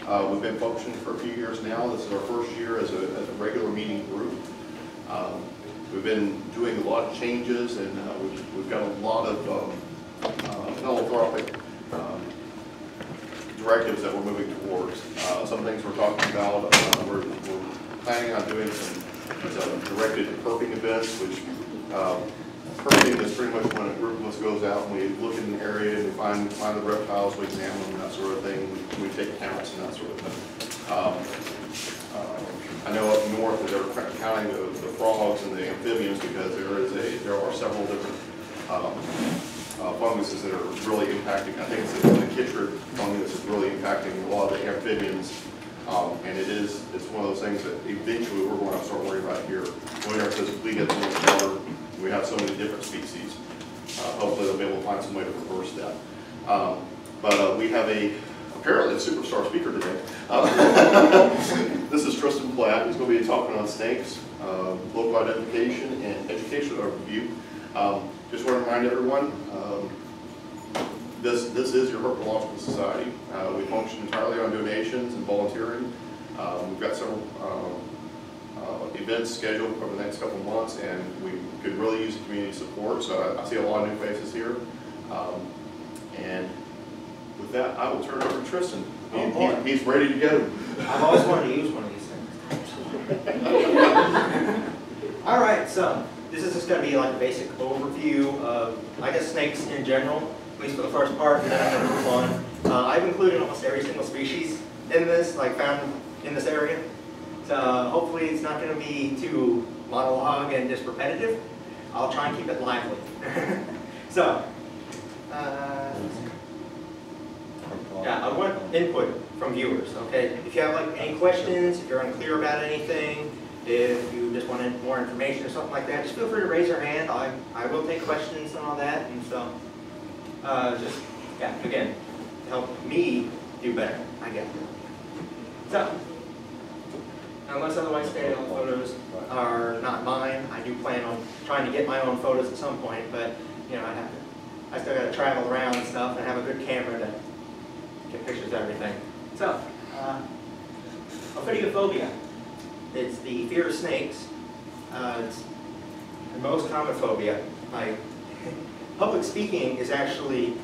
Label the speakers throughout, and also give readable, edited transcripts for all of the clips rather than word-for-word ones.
Speaker 1: We've been functioning for a few years now. This is our first year as a regular meeting group. We've been doing a lot of changes, and we've got a lot of philanthropic directives that we're moving towards. Some things we're talking about, we're planning on doing some directed perping events, which perping is pretty much when a group of us goes out and we look in an area and we find the reptiles, we examine them, that sort of thing. We take counts and that sort of thing. I know up north that they're counting the frogs and the amphibians because there are several different funguses that are really impacting. I think it's the chytrid fungus is really impacting a lot of the amphibians, and it's one of those things that eventually we're going to start worrying about here. Because we get so much water, we have so many different species. Hopefully they'll be able to find some way to reverse that. But we have apparently a superstar speaker today. This is Tristan Platt. He's going to be talking on snakes, local identification, and educational overview. Just want to remind everyone, this is your Herpetological Society. We function entirely on donations and volunteering. We've got several events scheduled for the next couple of months, and we could really use the community support. So I see a lot of new faces here. And with that, I will turn it over to Tristan. He's ready to go.
Speaker 2: I've always wanted to use one of these things. All right, so this is just going to be like a basic overview of, I guess, snakes in general, at least for the first part, and then I'm going to move on. I've included almost every single species in this, like found in this area. So hopefully it's not going to be too monologue and just repetitive. I'll try and keep it lively. So, yeah, I want input from viewers, okay? If you have like any questions, if you're unclear about anything, if you just want more information or something like that, just feel free to raise your hand. I will take questions and all that, and so just, yeah, again, help me do better, I guess. So, unless otherwise stated, all photos are not mine. I do plan on trying to get my own photos at some point, but you know, I still got to travel around and stuff and have a good camera to get pictures of everything. So, ophidiophobia. It's the fear of snakes. It's the most common phobia. Like, public speaking is actually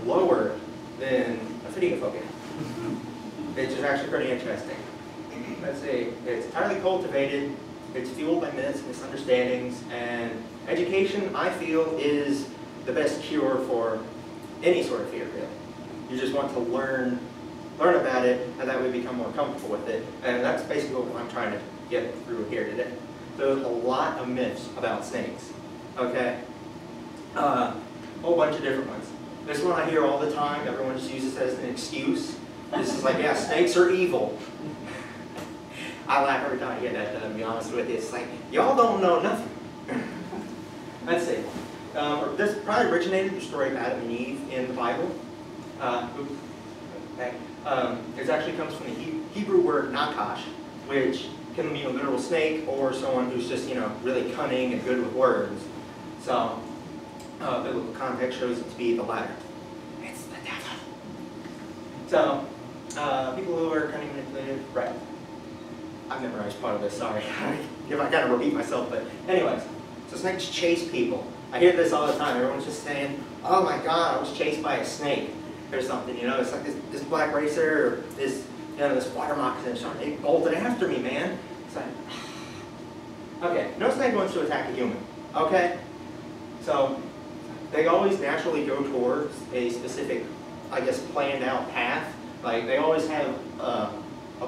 Speaker 2: lower than ophidiophobia, which is actually pretty interesting. Let's see, it's entirely cultivated, it's fueled by myths, misunderstandings, and education, I feel, is the best cure for any sort of fear, really. You just want to learn about it, and that way become more comfortable with it. And that's basically what I'm trying to get through here today. There's a lot of myths about snakes, okay? A whole bunch of different ones. This one I hear all the time, everyone just uses it as an excuse. This is like, yeah, snakes are evil. I laugh every time I hear that, to be honest with you. It's like, y'all don't know nothing. Let's see. This probably originated the story of Adam and Eve in the Bible. It actually comes from the Hebrew word nakash, which can mean a literal snake or someone who's just, you know, really cunning and good with words. So, biblical context shows it to be the latter. It's the devil. So, people who are cunning, manipulative, right. I've memorized part of this, sorry. If I kind of repeat myself, but anyways. So snakes chase people. I hear this all the time. Everyone's just saying, oh my God, I was chased by a snake or something, you know. It's like this black racer or this, you know, this water moccasin or something. It bolted after me, man. It's like, okay, no snake wants to attack a human, okay? So they always naturally go towards a specific, I guess, planned out path. Like they always have a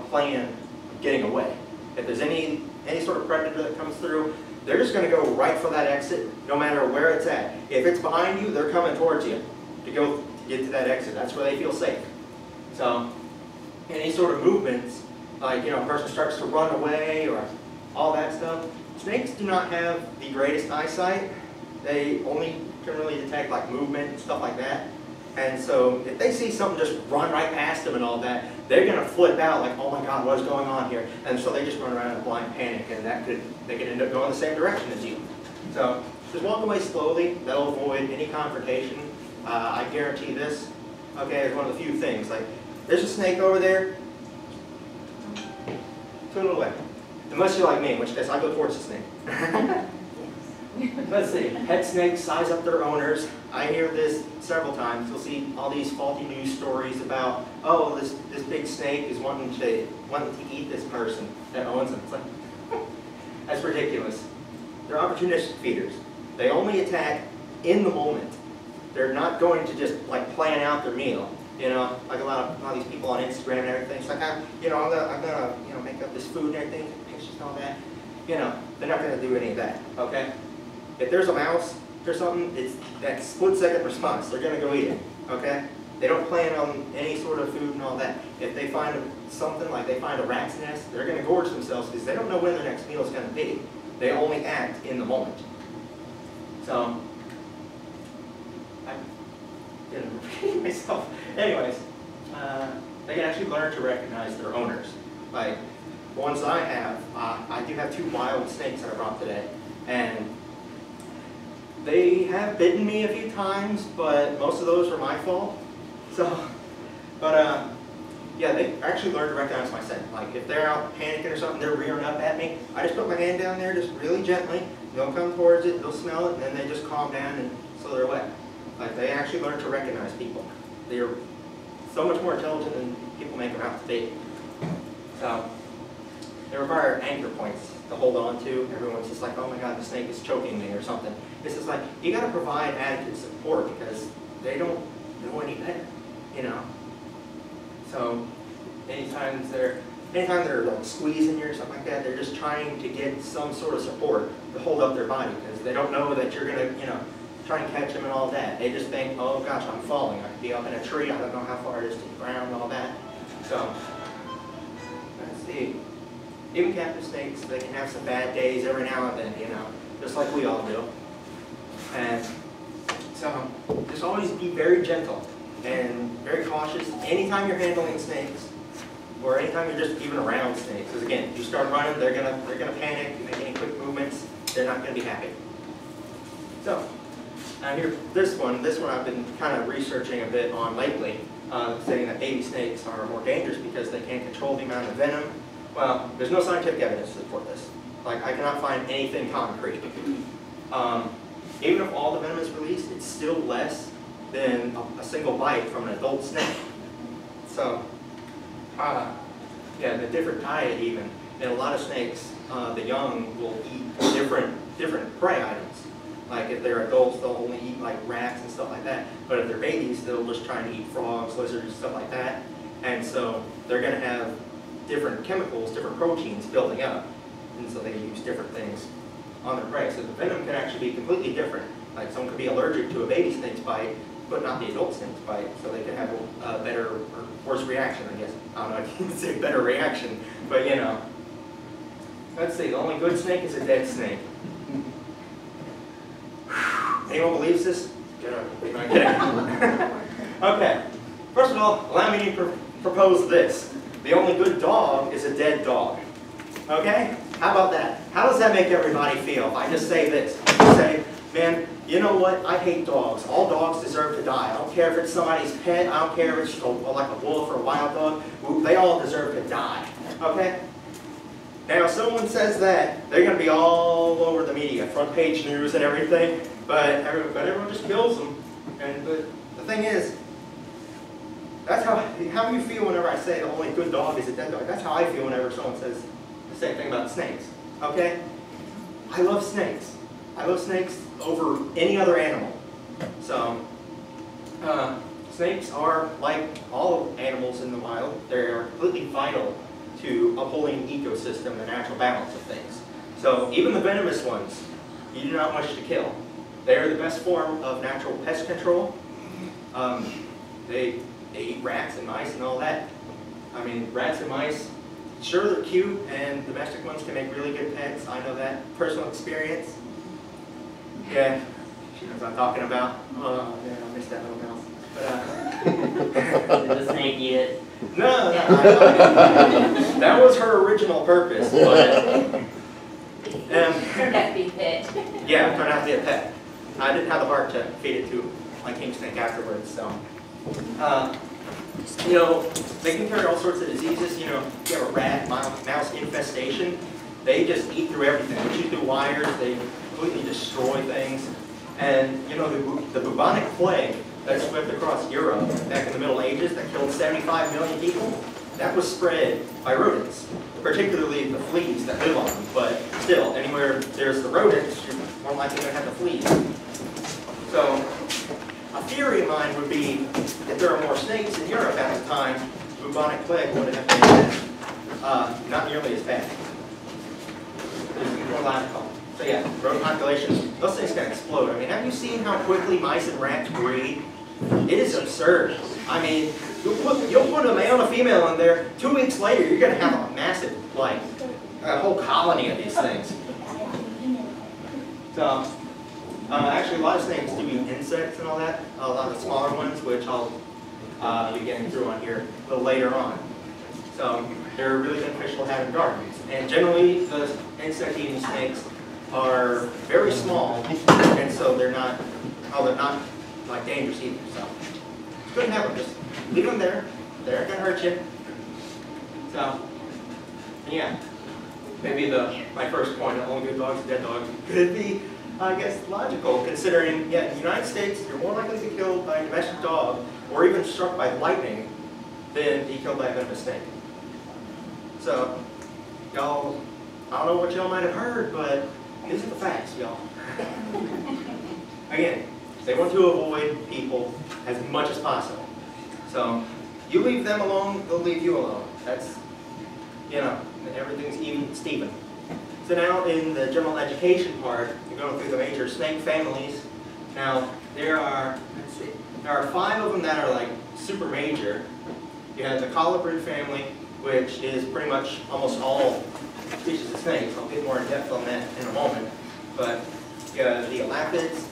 Speaker 2: plan of getting away. If there's any sort of predator that comes through, they're just going to go right for that exit, no matter where it's at. If it's behind you, they're coming towards you to get to that exit. That's where they feel safe. So, any sort of movements, like, you know, a person starts to run away or all that stuff, snakes do not have the greatest eyesight. They only can really detect like movement and stuff like that. And so, if they see something just run right past them and all that, they're going to flip out like, oh my God, what is going on here? And so they just run around in a blind panic, and they could end up going the same direction as you. So just walk away slowly. That'll avoid any confrontation. I guarantee this. Okay, it's one of the few things. Like, there's a snake over there. put it away. Unless you're like me, in which case I go towards the snake. Let's see, pet snakes size up their owners. I hear this several times. You'll see all these faulty news stories about, oh, this big snake is wanting to eat this person that owns them. It's like, that's ridiculous. They're opportunistic feeders. They only attack in the moment. They're not going to just like plan out their meal. You know, like a lot of these people on Instagram and everything. It's like, I'm gonna make up this food and everything, pictures and all that. You know, they're not gonna do any of that. Okay. If there's a mouse or something, it's that split-second response. They're going to go eat it, okay? They don't plan on any sort of food and all that. If they find something, like they find a rat's nest, they're going to gorge themselves because they don't know when their next meal is going to be. They only act in the moment. So, I'm going to repeat myself. Anyways, they can actually learn to recognize their owners. Like, the ones that I have, I do have 2 wild snakes that I brought today. And they have bitten me a few times, but most of those were my fault. So, but yeah, they actually learned to recognize my scent. Like if they're out panicking or something, they're rearing up at me. I just put my hand down there, just really gently. They'll come towards it, they'll smell it, and then they just calm down, and so they're away. Like they actually learn to recognize people. They are so much more intelligent than people make them out to be. So they require anchor points to hold on to. Everyone's just like, oh my God, the snake is choking me or something. It's just like, you got to provide adequate support because they don't know any better, you know. So anytime they're like squeezing you or something like that, they're just trying to get some sort of support to hold up their body because they don't know that you're going to, you know, try and catch them and all that. They just think, oh gosh, I'm falling. I could be up in a tree. I don't know how far it is to the ground and all that. So let's see. Even captive snakes, they can have some bad days every now and then, you know, just like we all do. And so just always be very gentle and very cautious anytime you're handling snakes or anytime you're just even around snakes. Because again, if you start running, they're gonna panic. You make any quick movements, they're not gonna be happy. So here, this one I've been kind of researching a bit on lately, saying that baby snakes are more dangerous because they can't control the amount of venom. Well, there's no scientific evidence to support this. Like, I cannot find anything concrete. Even if all the venom is released, it's still less than a single bite from an adult snake. So, yeah, the different diet even. And a lot of snakes, the young will eat different prey items. Like if they're adults, they'll only eat like rats and stuff like that. But if they're babies, they'll just try to eat frogs, lizards, stuff like that. And so they're going to have different chemicals, different proteins building up. And so they use different things on their prey. So the venom can actually be completely different. Like someone could be allergic to a baby snake's bite, but not the adult snake's bite. So they can have a better or worse reaction, I guess. I don't know if you can say better reaction, but you know. Let's see, the only good snake is a dead snake. Anyone believes this? Get up. Okay. First of all, allow me to propose this. The only good dog is a dead dog. Okay? How about that? How does that make everybody feel if I just say this? Say, man, you know what? I hate dogs. All dogs deserve to die. I don't care if it's somebody's pet. I don't care if it's like a wolf or a wild dog. They all deserve to die. Okay? Now, if someone says that, they're going to be all over the media, front page news and everything, but everyone just kills them. And the thing is, that's how you feel whenever I say the only good dog is a dead dog. That's how I feel whenever someone says the same thing about snakes. Okay? I love snakes. I love snakes over any other animal. So, snakes are like all animals in the wild. They are completely vital to upholding an ecosystem, the natural balance of things. So even the venomous ones, you do not wish to kill. They are the best form of natural pest control. They eat rats and mice and all that. I mean, rats and mice, sure they're cute, and domestic ones can make really good pets. I know that, personal experience. Yeah, she knows what I'm talking about. Oh, yeah, I missed that little mouse. But,
Speaker 3: did the snake eat it?
Speaker 2: No, that was her original purpose, but
Speaker 4: turned out to be a pet.
Speaker 2: Yeah, it turned out to be a pet. I didn't have the heart to feed it to my king snake afterwards, so. You know, they can carry all sorts of diseases. You know, if you have a rat, mouse infestation, they just eat through everything. They chew through wires, they completely destroy things. And, you know, the bubonic plague that swept across Europe back in the Middle Ages that killed 75 million people, that was spread by rodents, particularly the fleas that live on them. But still, anywhere there's the rodents, you're more likely going to have the fleas. So, a theory of mine would be if there are more snakes in Europe at the time, the bubonic plague would have been not nearly as bad. It's more logical. So yeah, rodent populations, those things can explode. I mean, have you seen how quickly mice and rats breed? It is absurd. I mean, you'll put a male and a female in there, 2 weeks later, you're going to have a massive, like, a whole colony of these things. So, actually, a lot of snakes do eat insects and all that. A lot of the smaller ones, which I'll be getting through on here a little later on. So, they're really beneficial to have in gardens. And generally, the insect-eating snakes are very small, and so they're not like dangerous either. So, it's good to have them. Just leave them there. They're not going to hurt you. So, yeah. Maybe my first point, all good dogs, dead dogs, could be, I guess, logical, considering, yeah, in the United States, you're more likely to be killed by a domestic dog, or even struck by lightning, than be killed by a venomous snake. So, y'all, I don't know what y'all might have heard, but these are the facts, y'all. Again, they want to avoid people as much as possible. So, you leave them alone, they'll leave you alone. That's, you know, everything's even Steven. So now in the general education part, we're going through the major snake families. Now, there are 5 of them that are like super major. You have the colibrid family, which is pretty much almost all species of snakes. I'll get more in depth on that in a moment. But you have the elapids,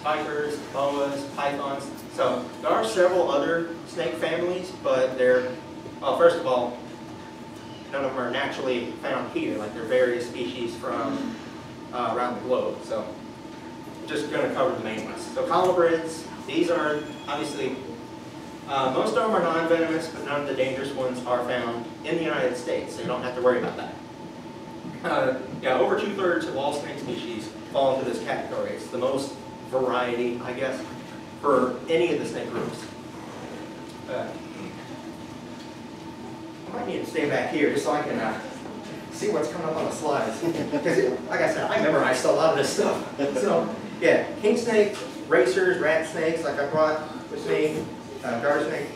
Speaker 2: vipers, boas, pythons. So there are several other snake families, but they're, well, first of all, none of them are naturally found here. Like they're various species from around the globe. So I'm just going to cover the main ones. So colubrids, these are obviously, most of them are non-venomous, but none of the dangerous ones are found in the United States, so you don't have to worry about that. Yeah, over 2/3 of all snake species fall into this category. It's the most variety, I guess, for any of the snake groups. I might need to stay back here just so I can see what's coming up on the slides. Because, like I said, I memorized a lot of this stuff. So, yeah, king snakes, racers, rat snakes, like I brought with me, garter snake,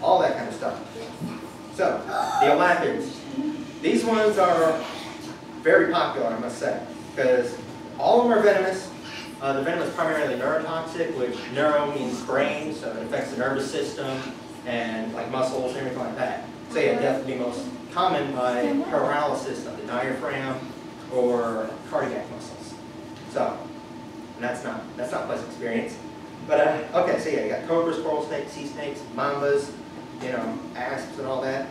Speaker 2: all that kind of stuff. So, the elapids. These ones are very popular, I must say, because all of them are venomous. The venom is primarily neurotoxic, which neuro means brain, so it affects the nervous system and like muscles and everything like that. So yeah, death would be most common by paralysis of the diaphragm or cardiac muscles. So, and that's not a pleasant experience. But okay, so yeah, you got cobras, coral snakes, sea snakes, mambas, you know, asps and all that.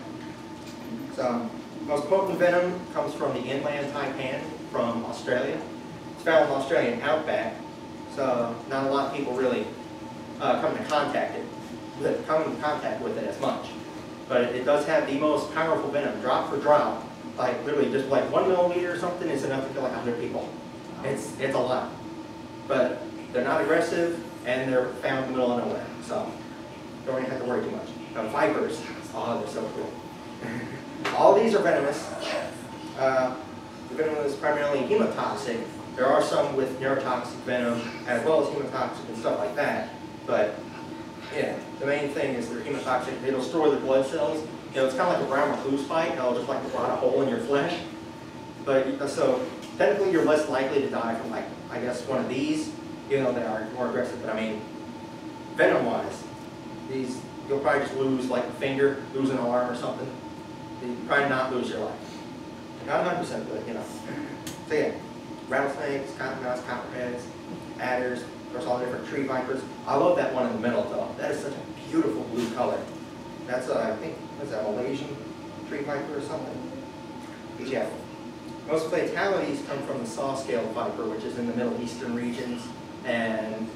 Speaker 2: So, most potent venom comes from the inland taipan from Australia. It's found in the Australian outback, so not a lot of people really come into contact with it as much. But it does have the most powerful venom, drop for drop. Like literally just like 1 milliliter or something is enough to kill like 100 people. It's a lot. But they're not aggressive and they're found in the middle of nowhere. So don't really have to worry too much. Now vipers, oh they're so cool. All these are venomous. The venom is primarily hemotoxic. There are some with neurotoxic venom as well as hemotoxic and stuff like that. But yeah, the main thing is they're hemotoxic. They destroy the blood cells. You know, it's kind of like a brown recluse bite. It'll just like rot a hole in your flesh. But so technically, you're less likely to die from like I guess one of these. You know, that are more aggressive. But I mean, venom-wise, these you'll probably just lose like a finger, lose an arm or something. You probably not lose your life. Not 100%, but you know. So yeah, rattlesnakes, cottonmouths, copperheads, adders. There's all the different tree vipers. I love that one in the middle though. That is such a beautiful blue color. That's I think, what's that, Malaysian tree viper or something? But yeah, most fatalities come from the saw-scaled viper, which is in the Middle Eastern regions and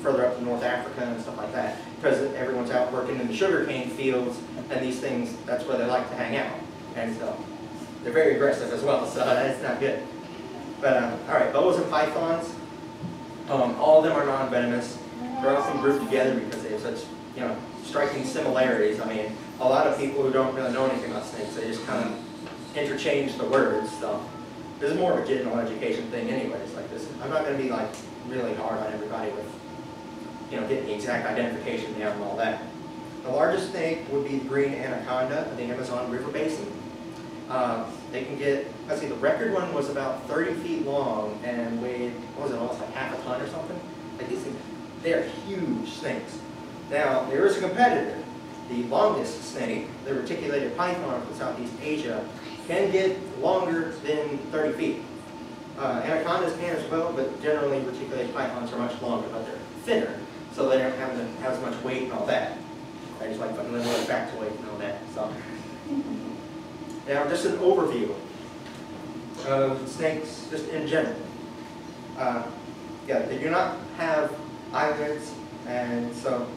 Speaker 2: further up to North Africa and stuff like that. because everyone's out working in the sugarcane fields, and these things, that's where they like to hang out. And so they're very aggressive as well, so that's not good. But all right, boas and pythons, all of them are non-venomous. They're often grouped together because they have such, striking similarities. I mean, a lot of people who don't really know anything about snakes, they just kind of interchange the words. So this is more of a general education thing anyways. Like this, I'm not going to be like really hard on everybody with, getting the exact identification down and all that. The largest snake would be the green anaconda of the Amazon River Basin. They can get, let's see, the record one was about 30 feet long and weighed, what was it, almost like half a ton or something? Like these things, they are huge snakes. Now, there is a competitor. The longest snake, the reticulated python from Southeast Asia, can get longer than 30 feet. Anacondas can as well, but generally reticulated pythons are much longer, but they're thinner, so they don't have as much weight and all that. I just like putting a little back to weight and all that. So, now just an overview of snakes, just in general. Yeah, they do not have eyelids, and so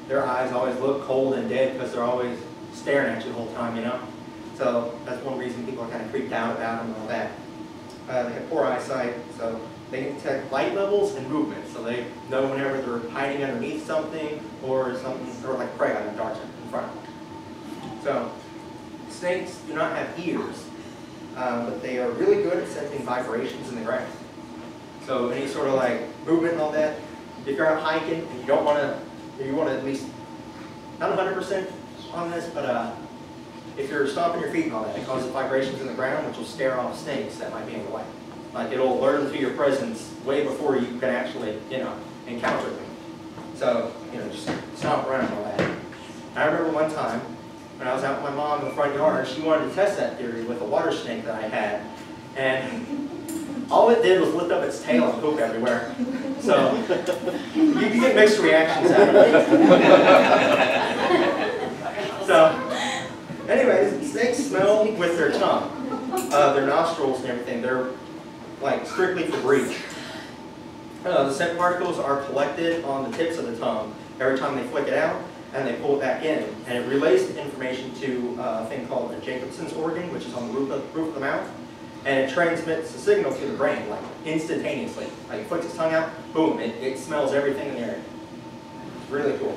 Speaker 2: their eyes always look cold and dead because they're always staring at you the whole time, So that's one reason people are kind of creeped out about them and all that. They have poor eyesight, so they can detect light levels and movement, so they know whenever they're hiding underneath something or like prey item darts in front of them. So snakes do not have ears, but they are really good at sensing vibrations in the ground. So any sort of like movement and all that, if you're out hiking and you don't want to, you want to at least, not 100% on this, but if you're stomping your feet and all that, it causes vibrations in the ground, which will scare off snakes that might be in the way. Like it'll learn to your presence way before you can actually, encounter them. So, just stomp around and all that. I remember one time when I was out with my mom in the front yard, she wanted to test that theory with a water snake that I had, and all it did was lift up its tail and poop everywhere. So you can get mixed reactions out of it. So, anyways, snakes smell with their tongue, their nostrils and everything. They're like strictly for breathing. The scent particles are collected on the tips of the tongue every time they flick it out, and they pull it back in, and it relays the information to a thing called the Jacobson's organ, which is on the roof of the mouth, and it transmits the signal to the brain like instantaneously. Like it flicks its tongue out, boom, it smells everything in the area. It's really cool.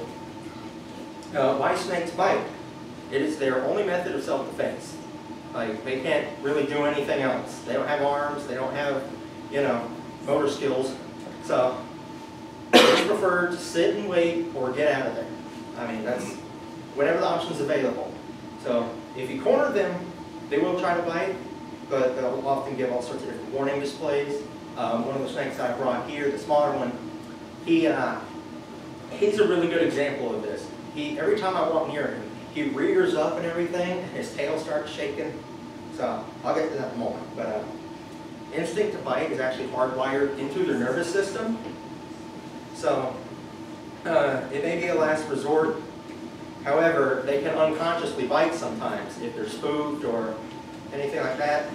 Speaker 2: Why snakes bite? It is their only method of self-defense. Like they can't really do anything else. They don't have arms. They don't have, motor skills. So they prefer to sit and wait or get out of there. I mean, that's whenever the option's available. So if you corner them, they will try to bite, but they'll often give all sorts of different warning displays. One of the snakes I brought here, the smaller one, he's a really good example of this. Every time I walk near him, he rears up and everything, and his tail starts shaking. So I'll get to that in a moment. But instinct to bite is actually hardwired into their nervous system. So it may be a last resort. However, they can unconsciously bite sometimes if they're spooked or anything like that.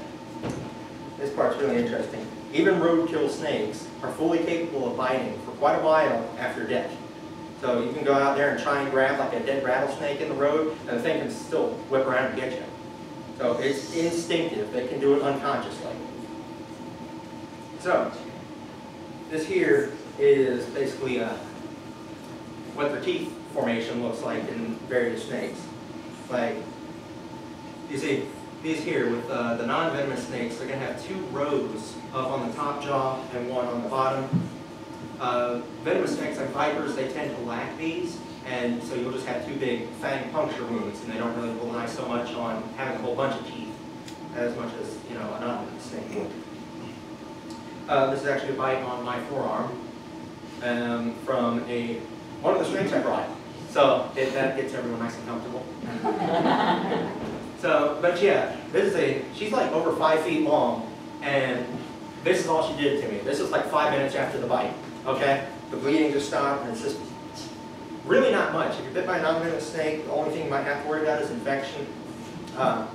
Speaker 2: This part's really interesting. Even roadkill snakes are fully capable of biting for quite a while after death. So you can go out there and try and grab like a dead rattlesnake in the road, and the thing can still whip around and get you. So it's instinctive. They can do it unconsciously. So this here is basically what their teeth formation looks like in various snakes. Like you see these here with the non-venomous snakes, they're going to have 2 rows up on the top jaw and 1 on the bottom. Venomous snakes like vipers, they tend to lack these, and so you'll just have 2 big fang puncture wounds, and they don't really rely so much on having a whole bunch of teeth as much as a non-venomous snake would. This is actually a bite on my forearm from one of the snakes I brought. So that gets everyone nice and comfortable. So, but yeah, she's like over 5 feet long, and this is all she did to me. This is like 5 minutes after the bite. Okay, the bleeding just stopped, and it's just really not much. If you're bit by a non-venomous snake, the only thing you might have to worry about is infection. I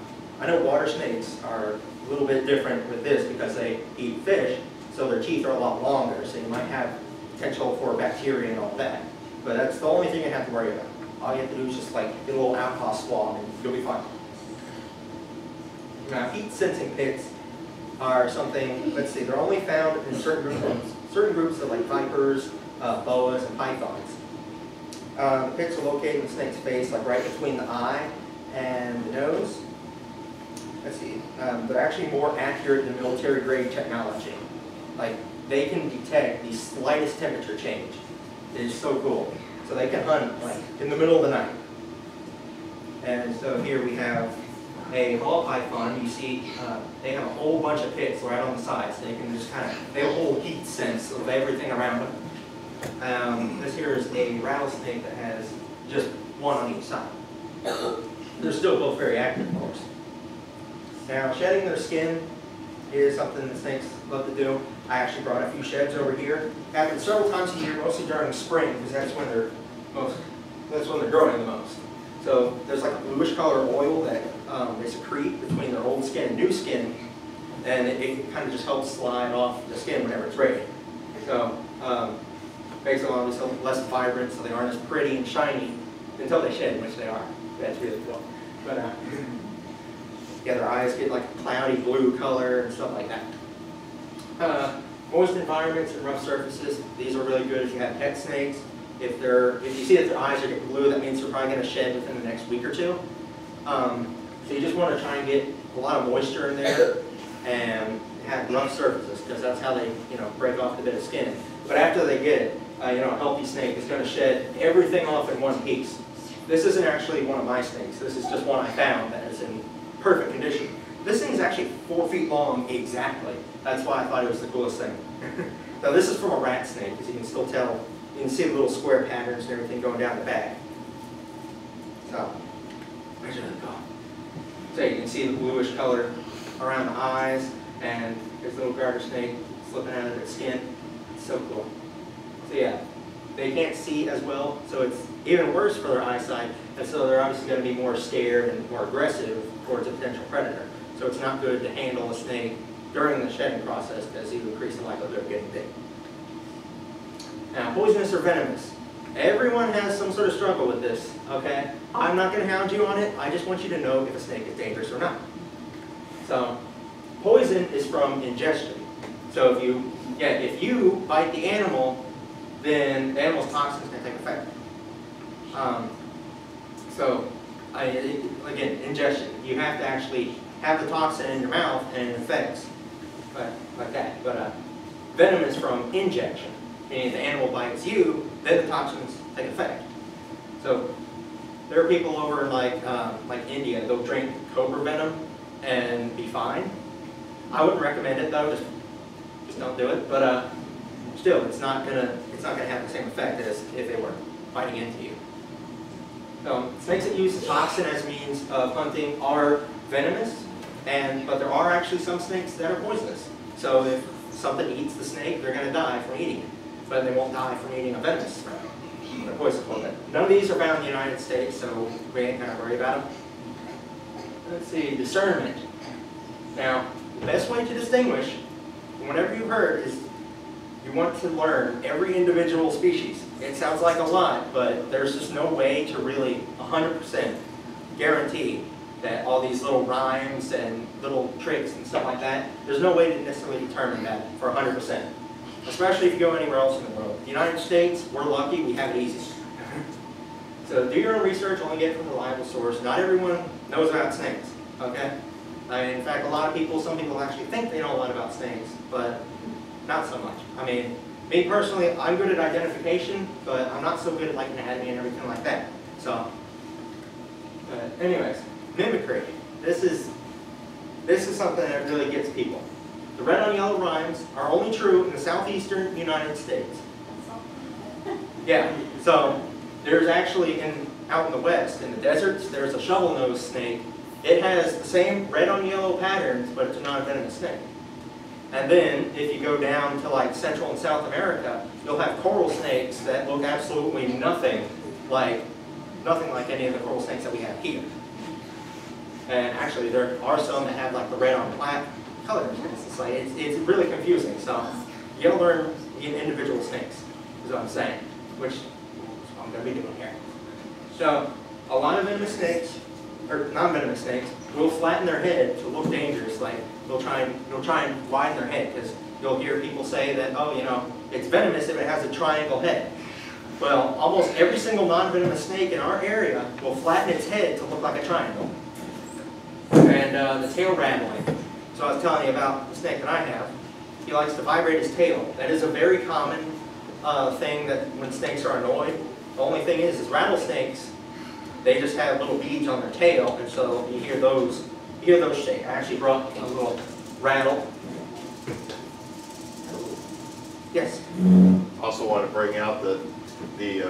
Speaker 2: know water snakes are a little bit different with this because they eat fish, so their teeth are a lot longer, so you might have potential for bacteria and all that. But that's the only thing you have to worry about. All you have to do is just like get a little alcohol swab and you'll be fine. Now, heat sensing pits are something, let's see, they're only found in certain groups of like vipers, boas, and pythons. The pits are located in the snake's face, like right between the eye and the nose. Let's see, they're actually more accurate than military-grade technology. Like, they can detect the slightest temperature change. It is so cool. So they can hunt, like, in the middle of the night. And so here we have a ball python. You see, they have a whole bunch of pits right on the sides. They can just kind of, they have a whole heat sense of everything around them. This here is a rattlesnake that has just one on each side. They're still both very active, of course. Now, shedding their skin is something that snakes love to do. I actually brought a few sheds over here. Happens several times a year, mostly during spring, because that's when they're growing the most. So there's like a bluish color oil that they secrete between their old skin and new skin, and it kind of just helps slide off the skin whenever it's ready. So makes them obviously less vibrant, so they aren't as pretty and shiny until they shed, which they are. That's really cool. But yeah, their eyes get like a cloudy blue color and stuff like that. Moist environments and rough surfaces, these are really good if you have pet snakes. If you see that their eyes are getting blue, that means they're probably going to shed within the next week or two. So you just want to try and get a lot of moisture in there and have rough surfaces, because that's how they, break off the bit of skin. But after they get it, a healthy snake is going to shed everything off in one piece. This isn't actually one of my snakes. This is just one I found that is in perfect condition. This thing is actually 4 feet long exactly. That's why I thought it was the coolest thing. Now this is from a rat snake, because you can still tell. You can see the little square patterns and everything going down the back. So, where's it go? So you can see the bluish color around the eyes, and there's a little garter snake slipping out of its skin. It's so cool. So yeah, they can't see as well, so it's even worse for their eyesight, and so they're obviously going to be more scared and more aggressive towards a potential predator. So it's not good to handle a snake during the shedding process, because you increase the likelihood of getting bit. Now, poisonous or venomous. Everyone has some sort of struggle with this, okay? I'm not going to hound you on it. I just want you to know if a snake is dangerous or not. So, poison is from ingestion. So if you bite the animal, then the animal's toxins can take effect. Again, ingestion. You have to actually have the toxin in your mouth and it affects like that. But venom is from injection. Meaning if the animal bites you, then the toxins take effect. So there are people over in like India, they'll drink cobra venom and be fine. I wouldn't recommend it though, just don't do it. But still, it's not gonna have the same effect as if they were biting into you. Snakes that use the toxin as means of hunting are venomous, but there are actually some snakes that are poisonous. So if something eats the snake, they're going to die from eating it, but they won't die from eating a venomous snake. They're poisonous. None of these are found in the United States, so we ain't going to worry about them. Let's see, discernment. Now, the best way to distinguish, whenever you've heard, is you want to learn every individual species. It sounds like a lot, but there's just no way to really 100% guarantee that all these little rhymes and little tricks and stuff like that, there's no way to necessarily determine that for 100%. Especially if you go anywhere else in the world. The United States, we're lucky, we have it easy. So do your own research, only get it from a reliable source. Not everyone knows about snakes, okay? In fact, some people actually think they know a lot about snakes, but not so much. I mean, me personally, I'm good at identification, but I'm not so good at like anatomy and everything like that. So, anyways, mimicry. This is something that really gets people. The red on yellow rhymes are only true in the southeastern United States. Yeah, so there's actually out in the west, in the deserts, there's a shovel-nosed snake. It has the same red on yellow patterns, but it's not a venomous snake. And then, if you go down to like Central and South America, you'll have coral snakes that look absolutely nothing like any of the coral snakes that we have here. And actually, there are some that have like the red on black color. It's really confusing. So you gotta learn the individual snakes, is what I'm saying. Which I'm going to be doing here. So a lot of venomous snakes, or non-venomous snakes, will flatten their head to look dangerous. Like they'll try and widen their head, because you'll hear people say that, oh, you know, it's venomous if it has a triangle head. Well, almost every single non-venomous snake in our area will flatten its head to look like a triangle. And the tail rattling. So I was telling you about the snake that I have. He likes to vibrate his tail. That is a very common thing that when snakes are annoyed. The only thing is rattlesnakes, they just have little beads on their tail, and so you hear those shake. I actually brought a little rattle. Yes?
Speaker 1: Also want to bring out that the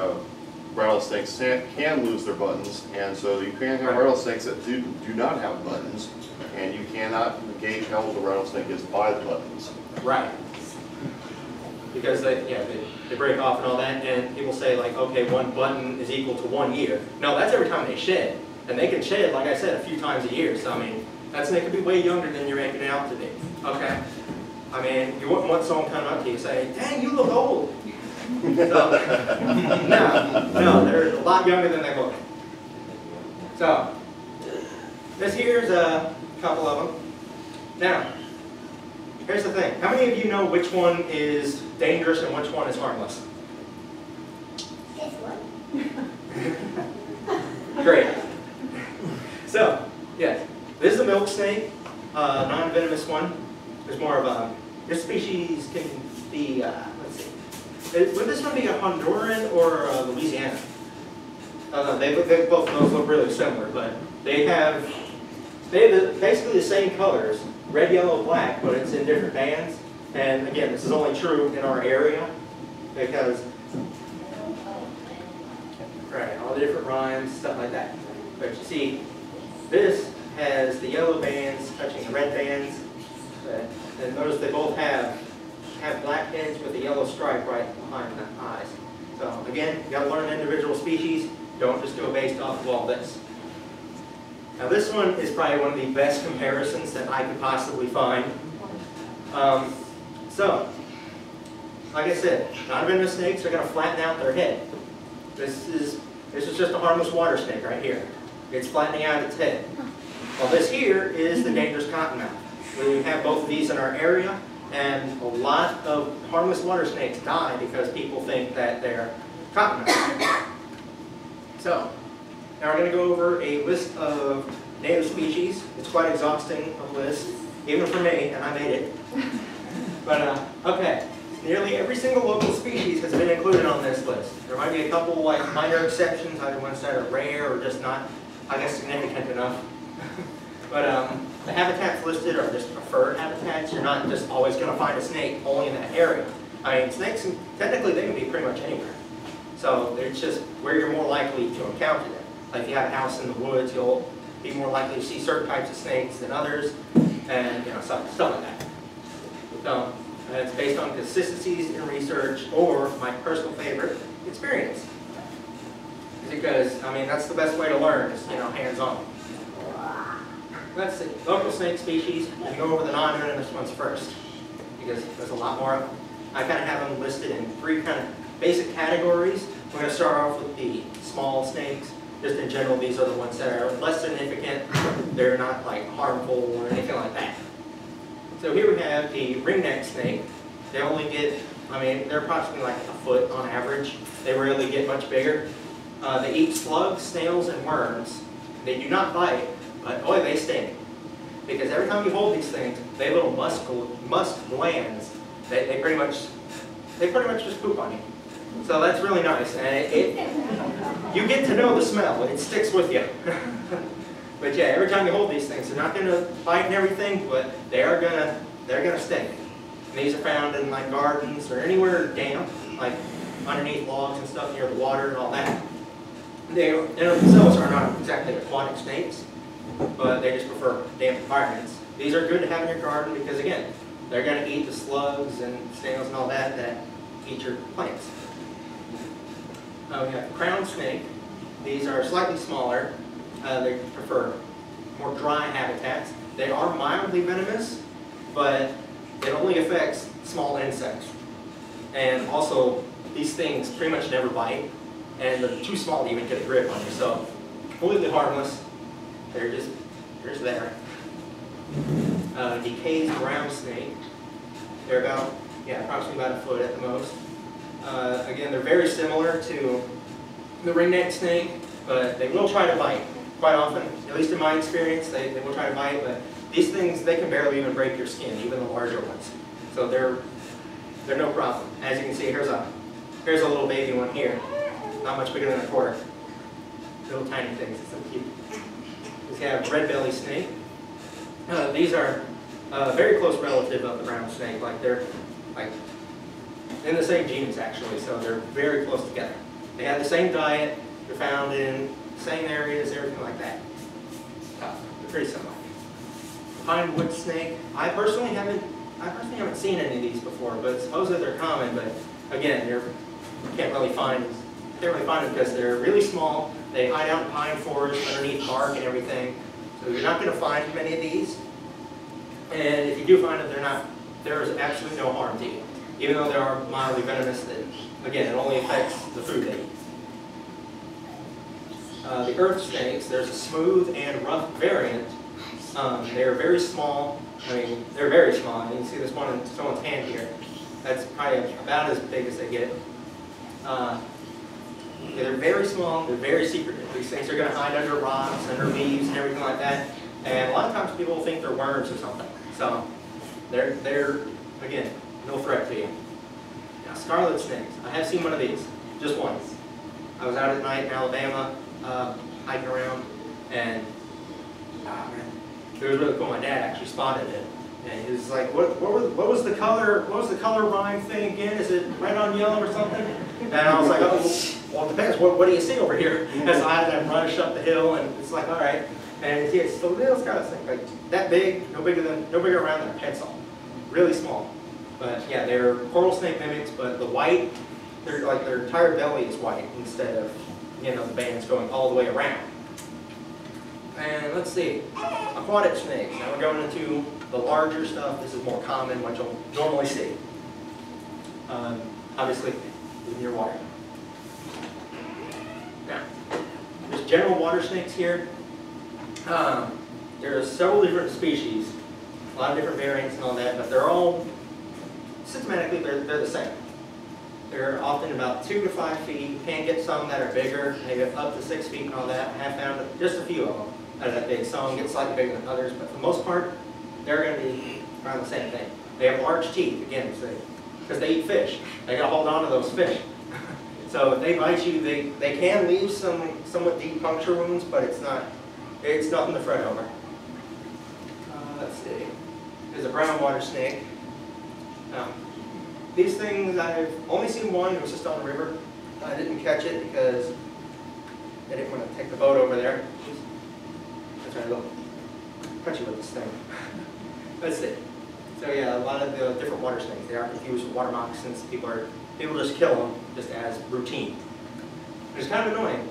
Speaker 1: rattlesnakes can lose their buttons, and so you can have rattlesnakes that do not have buttons, and you cannot gauge how old the rattlesnake is by the buttons.
Speaker 2: Right. Because they break off and all that, and people say like, okay, 1 button is equal to 1 year. No, that's every time they shed. And they can shed, like I said, a few times a year. So I mean, that snake could be way younger than you're making it out to be. Okay? I mean, you wouldn't want someone coming up to you and saying, dang, you look old. So, no, they're a lot younger than they look. So, this here's a couple of them. Now, here's the thing. How many of you know which one is dangerous and which one is harmless?
Speaker 3: This one.
Speaker 2: Great. So, yes, this is a milk snake, non-venomous one. There's more of a, this species can be, let's see, would this one be a Honduran or a Louisiana? They both of those look really similar, but they have basically the same colors, red, yellow, black, but it's in different bands. And again, this is only true in our area because, right, all the different rhymes, stuff like that. But you see, this has the yellow bands touching the red bands. And notice they both have black heads with a yellow stripe right behind the eyes. So again, you got to learn individual species. Don't just go based off of all this. Now this one is probably one of the best comparisons that I could possibly find. So, like I said, non-venomous snakes are going to flatten out their head. This is just a harmless water snake right here. It's flattening out its head. Well, this here is the dangerous cottonmouth. We have both of these in our area, and a lot of harmless water snakes die because people think that they're cottonmouth. So, now we're going to go over a list of native species. It's quite exhausting, a list, even for me, and I made it. But, okay, nearly every single local species has been included on this list. There might be a couple like minor exceptions, either ones that are rare or just not, I guess, significant enough. But the habitats listed are just preferred habitats. You're not just always going to find a snake only in that area. I mean, snakes, technically, they can be pretty much anywhere. So it's just where you're more likely to encounter them. Like if you have a house in the woods, you'll be more likely to see certain types of snakes than others, and stuff like that. So it's based on consistencies in research or my personal favorite, experience. Because I mean that's the best way to learn is hands-on. Let's see, local snake species. We can go over the non-venomous ones first because there's a lot more of them. I kind of have them listed in 3 kind of basic categories. We're going to start off with the small snakes. Just in general, these are the ones that are less significant. They're not like harmful or anything like that. So here we have the ringneck snake. They only get, I mean, they're approximately like a foot on average. They rarely get much bigger. They eat slugs, snails, and worms. They do not bite, but boy, they sting. Because every time you hold these things, they have little musk glands. They pretty much just poop on you. So that's really nice, and you get to know the smell. It sticks with you. But yeah, every time you hold these things, they're not going to bite and everything, but they're gonna sting. And these are found in like gardens or anywhere damp, like underneath logs and stuff near the water and all that. They themselves are not exactly aquatic snakes, but they just prefer damp environments. These are good to have in your garden because again, they're going to eat the slugs and snails and all that eat your plants. We have the crown snake. These are slightly smaller. They prefer more dry habitats. They are mildly venomous, but it only affects small insects. And also, these things pretty much never bite. and they're too small to even get a grip on you. So completely harmless. They're just there. Decayed ground snake. They're about, approximately about a foot at the most. Again, they're very similar to the ringneck snake, but they will try to bite quite often. At least in my experience, they will try to bite, but these things, they can barely even break your skin, even the larger ones. So they're no problem. As you can see, here's a little baby one here. Not much bigger than a quarter. Little tiny things, it's so cute. We have red belly snake. These are very close relative of the brown snake. They're in the same genus actually, so they're very close together. They have the same diet. They're found in the same areas, everything like that. They're pretty similar. Pine wood snake. I personally haven't seen any of these before, but supposedly they're common. But again, you can't really find them because they're really small. They hide out in pine forests underneath bark and everything. So you're not going to find many of these. And if you do find them, there's absolutely no harm to you. Even though they are mildly venomous, that, again, it only affects the food they eat. The earth snakes, there's a smooth and rough variant. They're very small. They're very small. You can see this one in someone's hand here. That's probably about as big as they get. They're very small. They're very secretive. These things are going to hide under rocks, under leaves, and everything like that. And a lot of times people think they're worms or something. So they're again, no threat to you. Now, scarlet snakes. I have seen one of these, just once. I was out at night in Alabama, hiking around, and it was really cool. My dad actually spotted it, and he was like, "What was the color? What was the color rhyme thing again? Is it red on yellow or something?" And I was like, "Oh, well, it depends. What do you see over here?" And so I had to rush up the hill, and it's like, all right. And it's a little scarlet snake, like that big, no bigger around than a pencil, really small. But yeah, they're coral snake mimics, but the white, their entire belly is white instead of, the bands going all the way around. And let's see, aquatic snakes. Now we're going into the larger stuff. This is more common, what you'll normally see. Obviously, near water. Now, there's general water snakes here. There's several different species, a lot of different variants and all that, but they're all, systematically, they're the same. They're often about 2 to 5 feet. You can get some that are bigger, maybe up to 6 feet and all that. I have found just a few of them that are that big. Some get slightly bigger than others, but for the most part, they're going to be around the same thing. They have large teeth, again, because they eat fish. They got to hold on to those fish. So if they bite you, they can leave some somewhat deep puncture wounds, but it's nothing to fret over. Let's see. There's a brown water snake. These things, I've only seen one. It was just on the river. I didn't catch it because I didn't want to take the boat over there. I'm trying to go punch you with this thing. Let's see. So yeah, a lot of the different water snakes, they are confused with water moccasins. People just kill them just as routine. It's kind of annoying.